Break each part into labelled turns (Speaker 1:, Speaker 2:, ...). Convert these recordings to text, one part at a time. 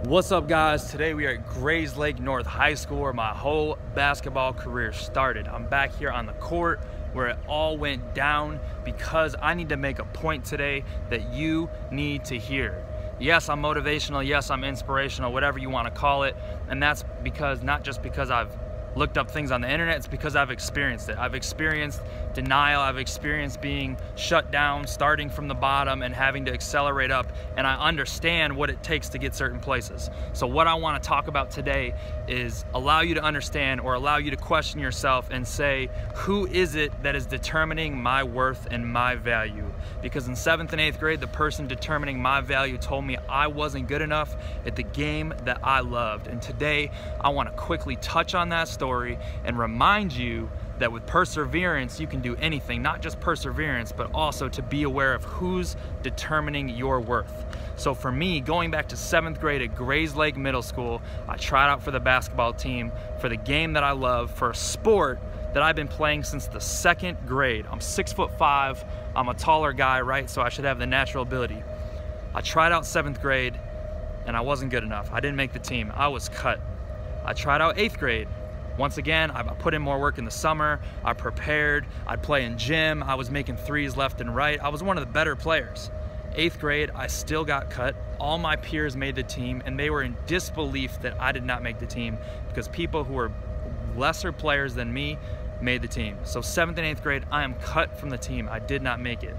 Speaker 1: What's up, guys? Today we are at Grays Lake North High School where my whole basketball career started. I'm back here on the court where it all went down because I need to make a point today that you need to hear. Yes, I'm motivational. Yes, I'm inspirational, whatever you want to call it. And that's because, not just because I've looked up things on the internet, it's because I've experienced it. I've experienced denial, I've experienced being shut down, starting from the bottom and having to accelerate up, and I understand what it takes to get certain places. So what I want to talk about today is allow you to understand, or allow you to question yourself and say, who is it that is determining my worth and my value? Because in 7th and 8th grade, the person determining my value told me I wasn't good enough at the game that I loved. And today, I want to quickly touch on that story and remind you that with perseverance, you can do anything, not just perseverance, but also to be aware of who's determining your worth. So for me, going back to 7th grade at Grays Lake Middle School, I tried out for the basketball team, for the game that I love, for a sport that I've been playing since the 2nd grade. I'm 6'5", I'm a taller guy, right? So I should have the natural ability. I tried out 7th grade and I wasn't good enough. I didn't make the team, I was cut. I tried out 8th grade. Once again, I put in more work in the summer, I prepared, I'd play in gym, I was making threes left and right. I was one of the better players. 8th grade, I still got cut. All my peers made the team and they were in disbelief that I did not make the team because people who were lesser players than me made the team. So 7th and 8th grade, I am cut from the team. I did not make it.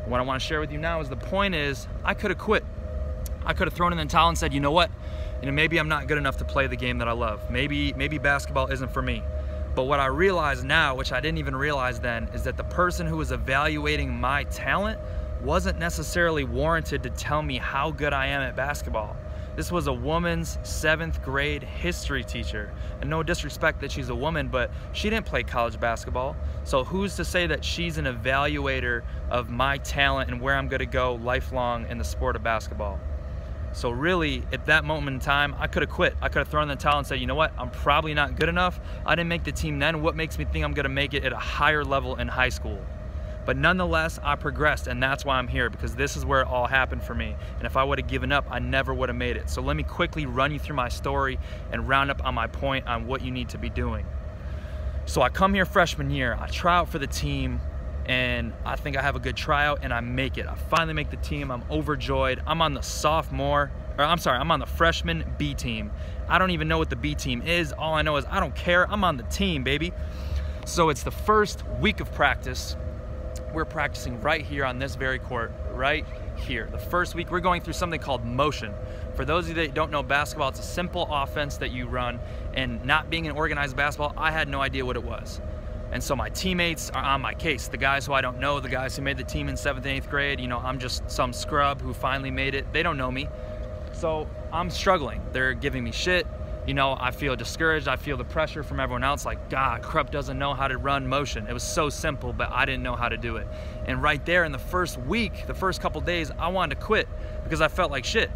Speaker 1: And what I want to share with you now is the point is, I could have quit. I could have thrown in the towel and said, you know what? Maybe I'm not good enough to play the game that I love. Maybe basketball isn't for me. But what I realize now, which I didn't even realize then, is that the person who was evaluating my talent wasn't necessarily warranted to tell me how good I am at basketball. This was a woman's 7th grade history teacher. And no disrespect that she's a woman, but she didn't play college basketball. So who's to say that she's an evaluator of my talent and where I'm gonna go lifelong in the sport of basketball? So really, at that moment in time, I could have quit. I could have thrown in the towel and said, you know what, I'm probably not good enough. I didn't make the team then. What makes me think I'm gonna make it at a higher level in high school? But nonetheless, I progressed, and that's why I'm here, because this is where it all happened for me. And if I would have given up, I never would have made it. So let me quickly run you through my story and round up on my point on what you need to be doing. So I come here freshman year, I try out for the team, and I think I have a good tryout and I make it. I finally make the team, I'm overjoyed. I'm on the I'm on the freshman B team. I don't even know what the B team is. All I know is I don't care, I'm on the team, baby. So it's the first week of practice. We're practicing right here on this very court, right here. The first week, we're going through something called motion. For those of you that don't know basketball, it's a simple offense that you run, and not being an organized basketball, I had no idea what it was. And so my teammates are on my case. The guys who I don't know, the guys who made the team in 7th and 8th grade, you know, I'm just some scrub who finally made it. They don't know me. So I'm struggling. They're giving me shit. You know, I feel discouraged. I feel the pressure from everyone else, like, God, Krupp doesn't know how to run motion. It was so simple, but I didn't know how to do it. And right there in the first week, the first couple days, I wanted to quit because I felt like shit.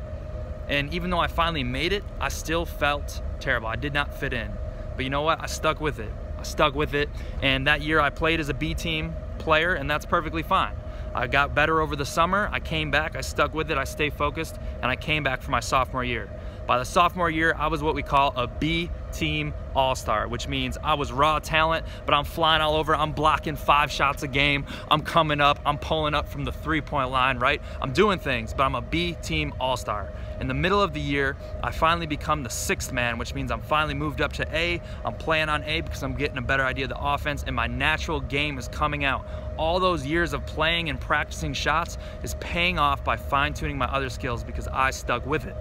Speaker 1: And even though I finally made it, I still felt terrible. I did not fit in. But you know what? I stuck with it. Stuck with it, and that year I played as a B team player, and that's perfectly fine. I got better over the summer, I came back, I stuck with it, I stayed focused, and I came back for my sophomore year. By the sophomore year, I was what we call a B team all-star, which means I was raw talent, but I'm flying all over, I'm blocking 5 shots a game, I'm coming up, I'm pulling up from the 3-point line, right? I'm doing things, but I'm a B team all-star. In the middle of the year, I finally become the 6th man, which means I'm finally moved up to A. I'm playing on A because I'm getting a better idea of the offense, and my natural game is coming out. All those years of playing and practicing shots is paying off by fine-tuning my other skills because I stuck with it.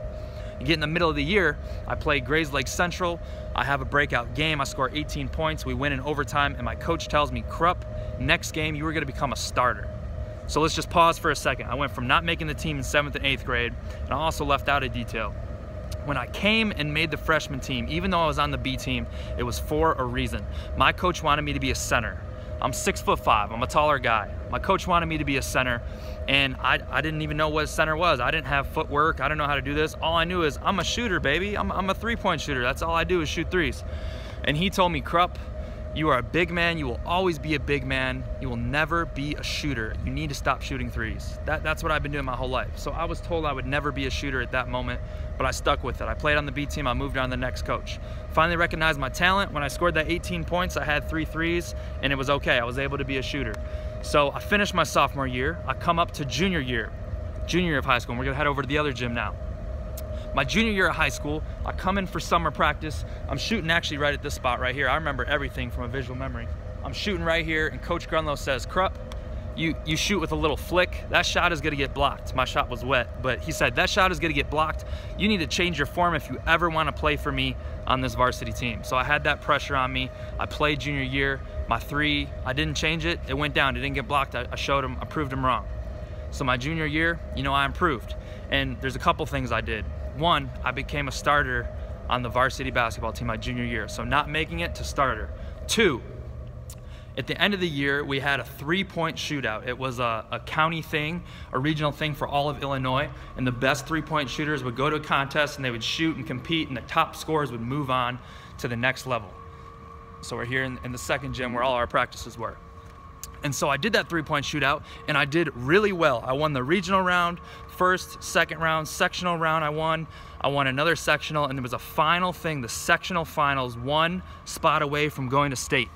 Speaker 1: You get in the middle of the year, I play Grays Lake Central, I have a breakout game, I score 18 points, we win in overtime, and my coach tells me, Krupp, next game you were gonna become a starter. So let's just pause for a second. I went from not making the team in 7th and 8th grade, and I also left out a detail. When I came and made the freshman team, even though I was on the B team, it was for a reason. My coach wanted me to be a center. I'm 6'5", I'm a taller guy. My coach wanted me to be a center, and I didn't even know what a center was. I didn't have footwork, I didn't know how to do this. All I knew is I'm a shooter, baby. I'm a 3-point shooter. That's all I do is shoot threes. And he told me, Krupp, You are a big man. You will always be a big man. You will never be a shooter. You need to stop shooting threes. That's what I've been doing my whole life. So I was told I would never be a shooter at that moment, but I stuck with it. I played on the B team. I moved on to the next coach. Finally recognized my talent. When I scored that 18 points, I had 3 threes, and it was okay. I was able to be a shooter. So I finished my sophomore year. I come up to junior year of high school, and we're gonna head over to the other gym now. My junior year of high school, I come in for summer practice. I'm shooting actually right at this spot right here. I remember everything from a visual memory. I'm shooting right here, and Coach Grunlow says, Krupp, you shoot with a little flick. That shot is gonna get blocked. My shot was wet, but he said, that shot is gonna get blocked. You need to change your form if you ever wanna play for me on this varsity team. So I had that pressure on me. I played junior year. My 3, I didn't change it. It went down, it didn't get blocked. I showed him, I proved him wrong. So my junior year, I improved. And there's a couple things I did. 1, I became a starter on the varsity basketball team my junior year, so not making it to starter. 2, at the end of the year, we had a 3-point shootout. It was a county thing, a regional thing for all of Illinois, and the best 3-point shooters would go to a contest and they would shoot and compete, and the top scorers would move on to the next level. So we're here in the second gym where all our practices were. And so I did that 3-point shootout, and I did really well. I won the regional round, first, second round, sectional round I won another sectional, and there was a final thing, the sectional finals, 1 spot away from going to state.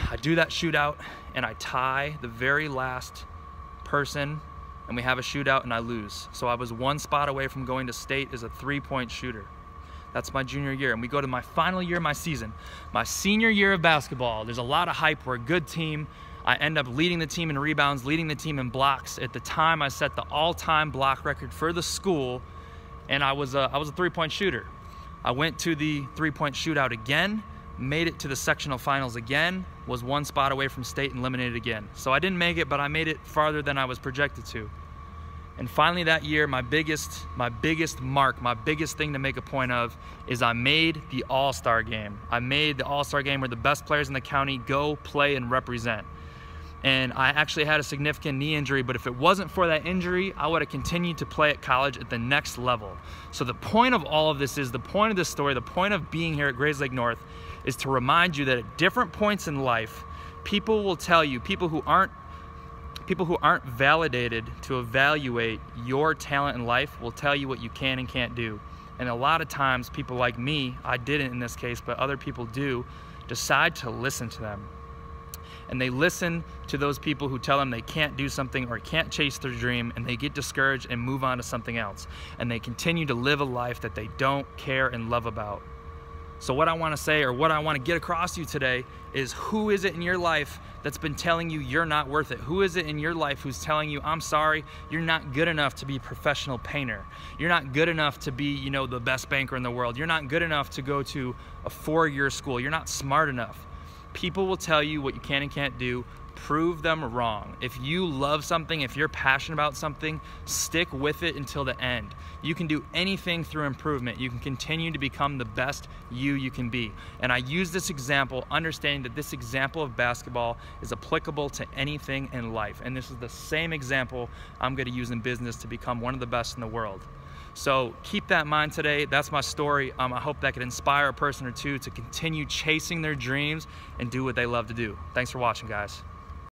Speaker 1: I do that shootout, and I tie the very last person, and we have a shootout, and I lose. So I was 1 spot away from going to state as a 3-point shooter. That's my junior year, and we go to my final year of my season. My senior year of basketball, there's a lot of hype. We're a good team. I end up leading the team in rebounds, leading the team in blocks. At the time, I set the all-time block record for the school, and I was a 3-point shooter. I went to the 3-point shootout again, made it to the sectional finals again, was 1 spot away from state and eliminated again. So I didn't make it, but I made it farther than I was projected to. And finally that year, my biggest mark, my biggest thing to make a point of is I made the All-Star game. I made the All-Star game where the best players in the county go play and represent. And I actually had a significant knee injury, but if it wasn't for that injury, I would have continued to play at college at the next level. So the point of all of this is, the point of this story, the point of being here at Grays Lake North is to remind you that at different points in life, people will tell you, people who aren't validated to evaluate your talent in life will tell you what you can and can't do. And a lot of times people like me, I didn't in this case, but other people do, decide to listen to them. And they listen to those people who tell them they can't do something or can't chase their dream, and they get discouraged and move on to something else. And they continue to live a life that they don't care and love about. So what I want to say, or what I want to get across to you today, is who is it in your life that's been telling you you're not worth it? Who is it in your life who's telling you, I'm sorry, you're not good enough to be a professional painter. You're not good enough to be, the best banker in the world. You're not good enough to go to a 4-year school. You're not smart enough. People will tell you what you can and can't do. Prove them wrong. If you love something, if you're passionate about something, stick with it until the end. You can do anything through improvement. You can continue to become the best you can be. And I use this example, understanding that this example of basketball is applicable to anything in life. And this is the same example I'm going to use in business to become one of the best in the world. So keep that in mind today. That's my story. I hope that could inspire a person or two to continue chasing their dreams and do what they love to do. Thanks for watching, guys.